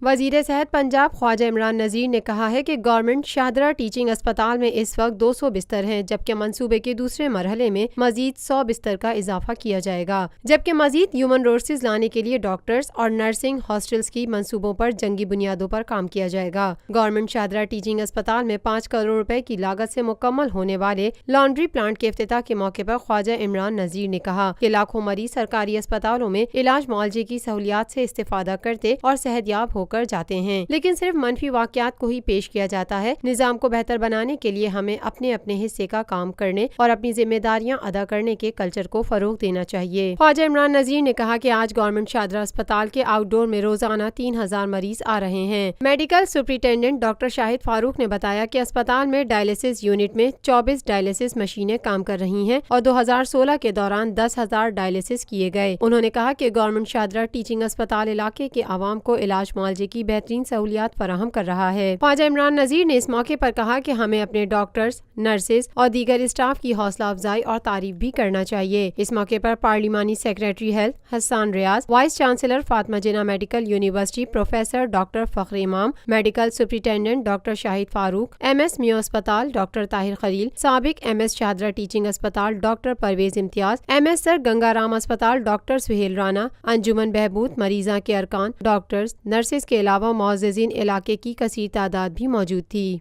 وزیر صحت پنجاب خواجہ عمران نذیر نے کہا ہے کہ گورنمنٹ شاہدرہ ٹیچنگ ہسپتال میں اس وقت 200 بستر ہیں، جبکہ منصوبے کے دوسرے مرحلے میں مزید 100 بستر کا اضافہ کیا جائے گا، جبکہ مزید ہیومن ریسورسز لانے کے لیے ڈاکٹرز اور نرسنگ ہاسٹلز کی منصوبوں پر جنگی بنیادوں پر کام کیا جائے گا۔ گورنمنٹ شاہدرہ ٹیچنگ ہسپتال میں 5 کروڑ روپے کی لاگت سے مکمل ہونے والے لانڈری پلانٹ کے افتتاح کے موقع پر خواجہ عمران نذیر نے کہا کہ لاکھوں مریض سرکاری اسپتالوں میں علاج معالجے کی سہولیات سے استفادہ کرتے اور صحت یاب ہو کر جاتے ہیں، لیکن صرف منفی واقعات کو ہی پیش کیا جاتا ہے۔ نظام کو بہتر بنانے کے لیے ہمیں اپنے حصے کا کام کرنے اور اپنی ذمہ داریاں ادا کرنے کے کلچر کو فروغ دینا چاہیے۔ خواجہ عمران نذیر نے کہا کہ آج گورنمنٹ شاہدرہ اسپتال کے آؤٹ ڈور میں روزانہ 3000 مریض آ رہے ہیں۔ میڈیکل سپرنٹینڈنٹ ڈاکٹر شاہد فاروق نے بتایا کہ اسپتال میں ڈائلسس یونٹ میں 24 ڈائلسس مشینیں کام کر رہی ہیں اور 2016 کے دوران 10,000 ڈائلسس کیے گئے۔ انہوں نے کہا کہ گورنمنٹ شاہدرہ ٹیچنگ اسپتال علاقے کے عوام کو علاج معالجے کی بہترین سہولیات فراہم کر رہا ہے۔ خواجہ عمران نذیر نے اس موقع پر کہا کہ ہمیں اپنے ڈاکٹرز، نرسز اور دیگر اسٹاف کی حوصلہ افزائی اور تعریف بھی کرنا چاہیے۔ اس موقع پر پارلیمانی سیکریٹری ہیلتھ حسان ریاض، وائس چانسلر فاطمہ جناح میڈیکل یونیورسٹی پروفیسر ڈاکٹر فخر امام، میڈیکل سپرنٹینڈنٹ ڈاکٹر شاہد فاروق، ایم ایس میو اسپتال ڈاکٹر طاہر خلیل، سابق ایم ایس شاہدرہ ٹیچنگ اسپتال ڈاکٹر پرویز امتیاز، ایم ایس سر گنگا رام اسپتال ڈاکٹر سہیل رانا، انجمن بہبود مریضاں کے ارکان، ڈاکٹرز، نرسز کے علاوہ معززین علاقے کی کثیر تعداد بھی موجود تھی۔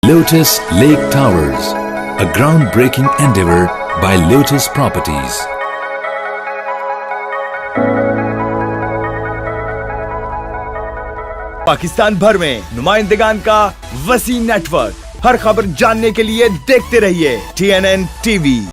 Lotus Lake Towers, a groundbreaking endeavor by Lotus Properties. Pakistan بھر میں نمائندگان کا وسیع نیٹ ورک، ہر خبر جاننے کے لیے دیکھتے رہیے TNN TV۔